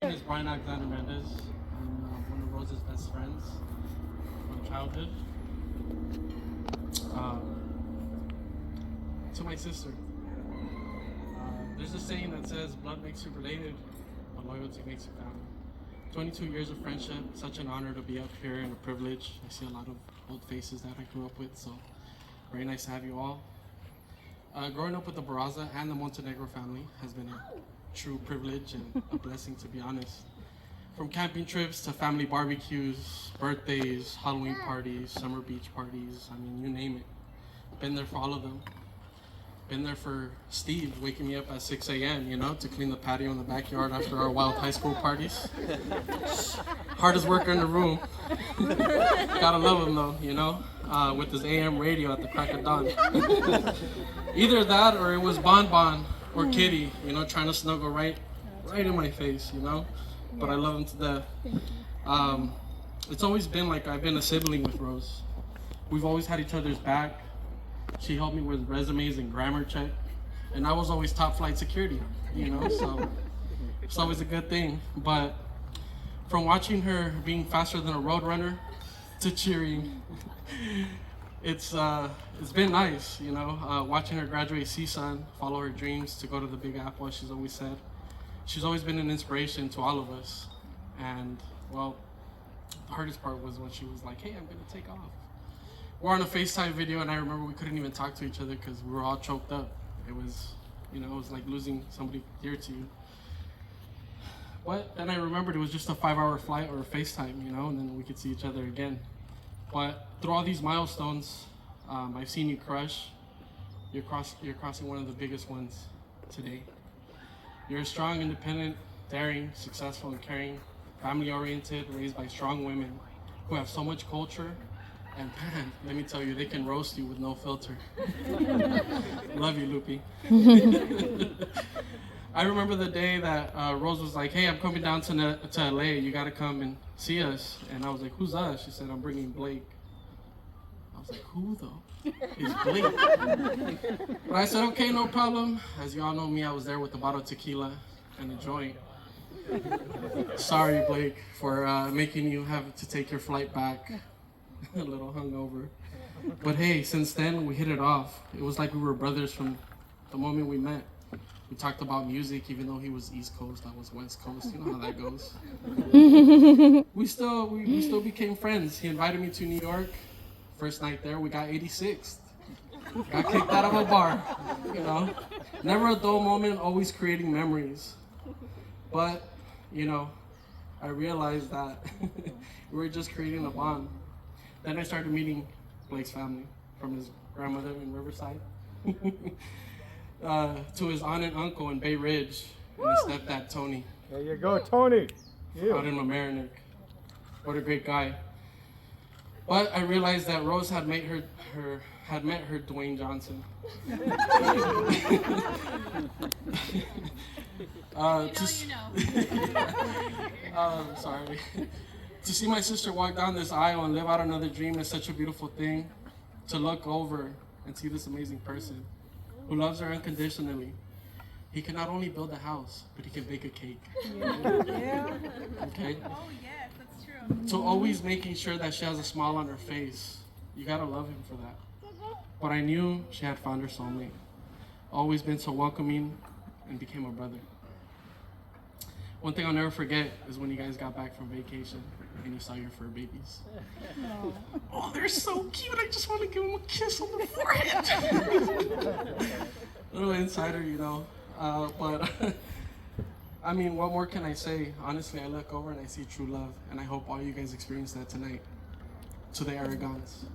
name is Brian Alexander Mendez. I'm one of Rose's best friends from childhood. To my sister, there's a saying that says blood makes you related, but loyalty makes you family. 22 years of friendship, such an honor to be up here and a privilege. I see a lot of old faces that I grew up with, so very nice to have you all. Growing up with the Barraza and the Montenegro family has been a true privilege and a blessing, to be honest. From camping trips to family barbecues, birthdays, Halloween parties, summer beach parties, I mean, you name it. Been there for all of them. Been there for Steve waking me up at 6 a.m., you know, to clean the patio in the backyard after our wild high school parties. Hardest worker in the room. Gotta love him though, you know, with his AM radio at the crack of dawn. Either that or it was Bon Bon or Kitty, you know, trying to snuggle right in my face, you know. But I love him to death. It's always been like I've been a sibling with Rose. We've always had each other's back. She helped me with resumes and grammar check, and I was always top flight security, you know, so it's always a good thing. But from watching her being faster than a road runner to cheering, it's been nice, you know, watching her graduate CSUN, follow her dreams to go to the Big Apple, as she's always said. She's always been an inspiration to all of us. And well, the hardest part was when she was like, hey, I'm gonna take off. We're on a FaceTime video, and I remember we couldn't even talk to each other because we were all choked up. It was, you know, it was like losing somebody dear to you. But then I remembered it was just a 5-hour flight or a FaceTime, you know, and then we could see each other again. But through all these milestones, I've seen you crush. You're crossing one of the biggest ones today. You're a strong, independent, daring, successful, and caring, family-oriented, raised by strong women who have so much culture. And man, let me tell you, they can roast you with no filter. Love you, Lupi. I remember the day that Rose was like, hey, I'm coming down to LA. You got to come and see us. And I was like, who's us? She said, I'm bringing Blake. I was like, who though? Is Blake? But I said, okay, no problem. As you all know me, I was there with a bottle of tequila and a joint. Sorry, Blake, for making you have to take your flight back. A little hungover. But hey, since then we hit it off. It was like we were brothers from the moment we met. We talked about music, even though he was East Coast, I was West Coast. You know how that goes. we still became friends. He invited me to New York. First night there, we got 86th. Got kicked out of a bar. You know, never a dull moment. Always creating memories. But you know, I realized that we were just creating a bond. Then I started meeting Blake's family, from his grandmother in Riverside to his aunt and uncle in Bay Ridge, and his stepdad Tony. There you go, Tony. Out in Mamaroneck. What a great guy. But I realized that Rose had met her Dwayne Johnson. Sorry. To see my sister walk down this aisle and live out another dream is such a beautiful thing. To look over and see this amazing person who loves her unconditionally. He can not only build a house, but he can bake a cake. Yeah. Okay? Oh, yes, that's true. So always making sure that she has a smile on her face. You gotta love him for that. But I knew she had found her soulmate. Always been so welcoming and became a brother. One thing I'll never forget is when you guys got back from vacation and you saw your fur babies. Oh, they're so cute. I just want to give them a kiss on the forehead. Little insider, you know. But I mean, what more can I say? Honestly, I look over and I see true love, and I hope all you guys experience that tonight. To the Aragons.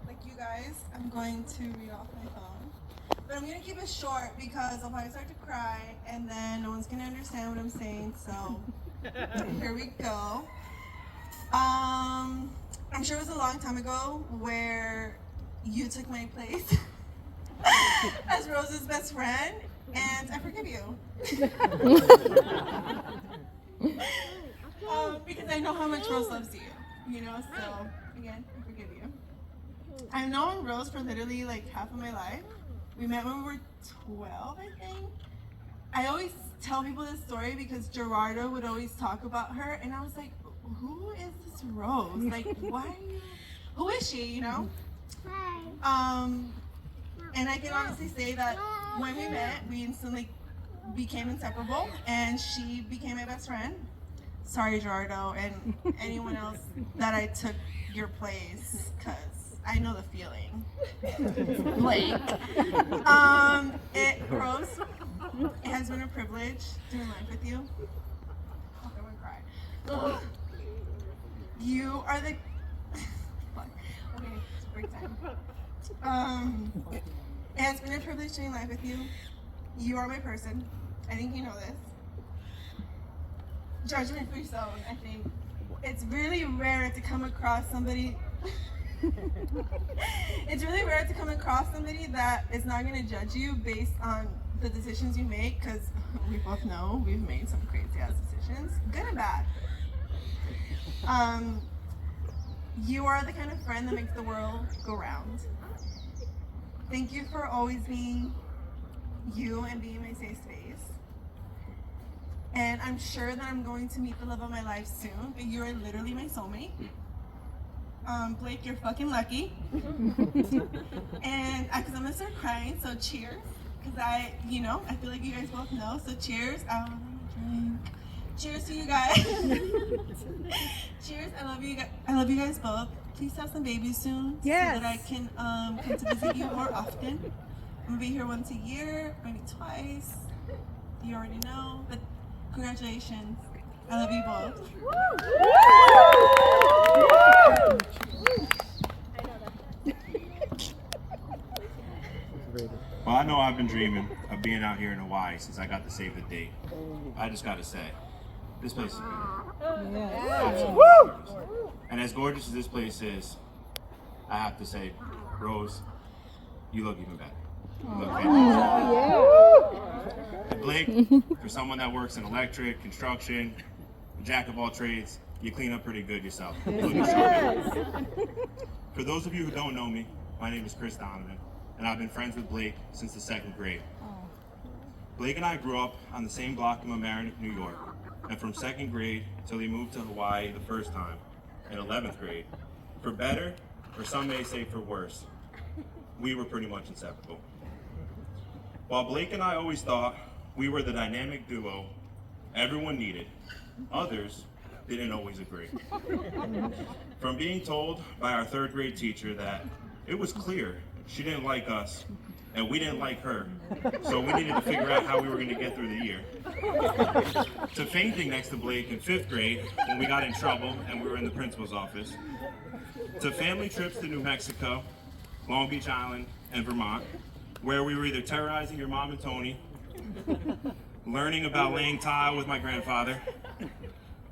Like you guys, I'm going to read off my phone. But I'm going to keep it short because I'll probably start to cry and then no one's going to understand what I'm saying. So here we go. I'm sure it was a long time ago where you took my place as Rose's best friend, and I forgive you. I know how much Rose loves you, you know, so again, I forgive you. I've known Rose for literally like half of my life. We met when we were 12, I think. I always tell people this story because Gerardo would always talk about her, and I was like, who is this Rose? Like, why are you, who is she, you know? And I can honestly say that when we met, we instantly became inseparable, and she became my best friend. Sorry, Gerardo, and anyone else that I took your place, because I know the feeling. Blake. Rose, it has been a privilege doing life with you. Oh, I'm gonna cry. You are the. Fuck. Okay, it's break time. It has been a privilege doing life with you. You are my person. I think you know this. Judgment free zone, I think. It's really rare to come across somebody. It's really rare to come across somebody that is not going to judge you based on the decisions you make, because we both know we've made some crazy ass decisions, good and bad. You are the kind of friend that makes the world go round. Thank you for always being you and being my safe space. And I'm sure that I'm going to meet the love of my life soon, but you're literally my soulmate. Blake, you're fucking lucky. And because I'm gonna start crying, so cheers. Because I feel like you guys both know, so cheers. I want to drink. Cheers to you guys. Cheers. I love you guys. I love you guys both. Please have some babies soon, Yes. so that I can come to visit you more often. I'm gonna be here once a year, maybe twice. You already know, but congratulations. I love you both. Well, I know I've been dreaming of being out here in Hawaii since I got to save the date. I just gotta say, this place is beautiful. Absolutely gorgeous. And as gorgeous as this place is, I have to say, Rose, you look even better. You look fantastic. And Blake, for someone that works in electric, construction, a jack of all trades, you clean up pretty good yourself. You look sharp. For those of you who don't know me, my name is Chris Donovan, and I've been friends with Blake since the 2nd grade. Blake and I grew up on the same block in Mamaroneck, New York, and from 2nd grade till he moved to Hawaii the first time in 11th grade, for better, or some may say for worse, we were pretty much inseparable. While Blake and I always thought we were the dynamic duo everyone needed, others didn't always agree. From being told by our 3rd grade teacher that it was clear she didn't like us and we didn't like her, so we needed to figure out how we were going to get through the year, to fainting next to Blake in 5th grade when we got in trouble and we were in the principal's office, to family trips to New Mexico, Long Beach Island, and Vermont, where we were either terrorizing your mom and Tony, learning about laying tile with my grandfather,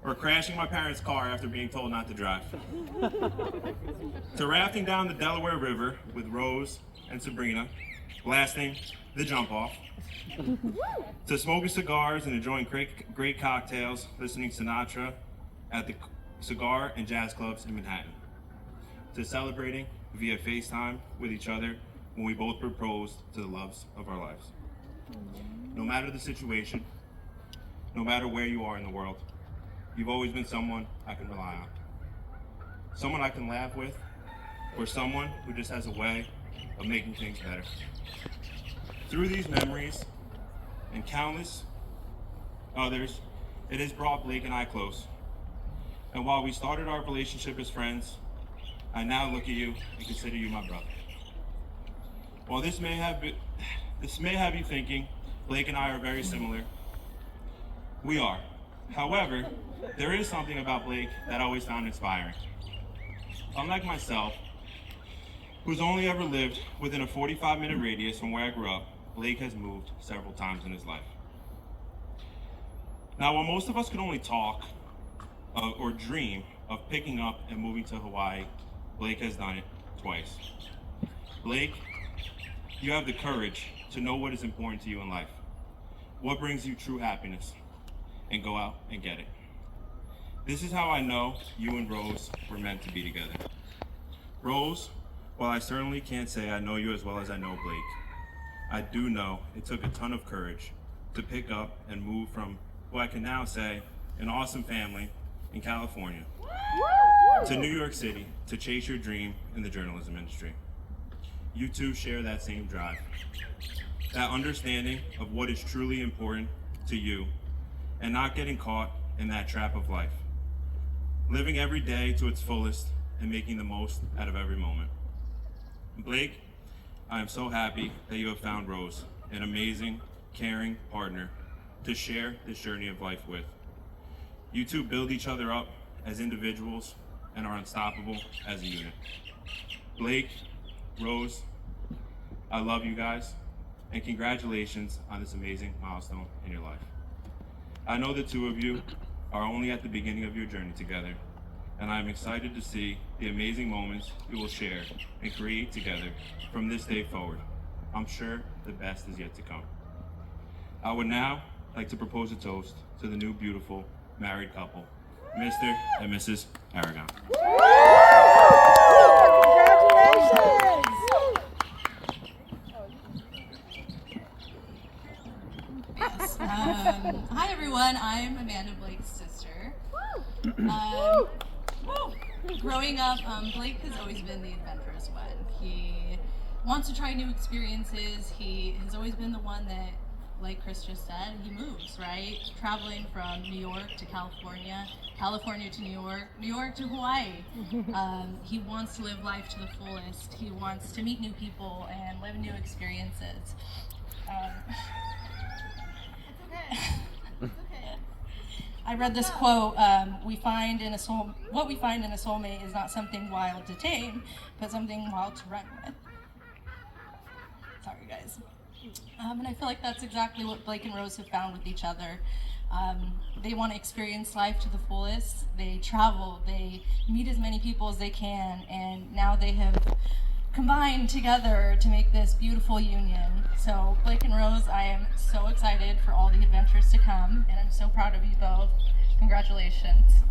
or crashing my parents' car after being told not to drive, to rafting down the Delaware River with Rose and Sabrina, blasting the jump off, to smoking cigars and enjoying great cocktails, listening Sinatra at the cigar and jazz clubs in Manhattan, to celebrating via FaceTime with each other when we both proposed to the loves of our lives. No matter the situation, no matter where you are in the world, you've always been someone I can rely on. Someone I can laugh with, or someone who just has a way of making things better. Through these memories and countless others, it has brought Blake and I close. And while we started our relationship as friends, I now look at you and consider you my brother. While this may have you thinking Blake and I are very similar, we are. However, there is something about Blake that I always found inspiring. Unlike myself, who's only ever lived within a 45-minute radius from where I grew up, Blake has moved several times in his life. Now, while most of us could only talk or dream of picking up and moving to Hawaii, Blake has done it twice. Blake, you have the courage to know what is important to you in life, what brings you true happiness, and go out and get it. This is how I know you and Rose were meant to be together. Rose, while I certainly can't say I know you as well as I know Blake, I do know it took a ton of courage to pick up and move from what I can now say an awesome family in California to New York City to chase your dream in the journalism industry. You two share that same drive, that understanding of what is truly important to you and not getting caught in that trap of life. Living every day to its fullest and making the most out of every moment. Blake, I am so happy that you have found Rose, an amazing, caring partner to share this journey of life with. You two build each other up as individuals and are unstoppable as a unit. Blake, Rose, I love you guys, and congratulations on this amazing milestone in your life. I know the two of you are only at the beginning of your journey together, and I am excited to see the amazing moments you will share and create together from this day forward. I'm sure the best is yet to come. I would now like to propose a toast to the new beautiful married couple, Mr. and Mrs. Aragon. Yes. Hi everyone, I'm Amanda Blake's sister. Growing up, Blake has always been the adventurous one. He wants to try new experiences. He has always been the one that, like Chris just said, he moves, right? Traveling from New York to California, California to New York to Hawaii. He wants to live life to the fullest. He wants to meet new people and live new experiences. I read this quote, what we find in a soulmate is not something wild to tame, but something wild to run with. Sorry guys. And I feel like that's exactly what Blake and Rose have found with each other. They want to experience life to the fullest. They travel, they meet as many people as they can, and now they have combined together to make this beautiful union. So Blake and Rose, I am so excited for all the adventures to come, and I'm so proud of you both. Congratulations.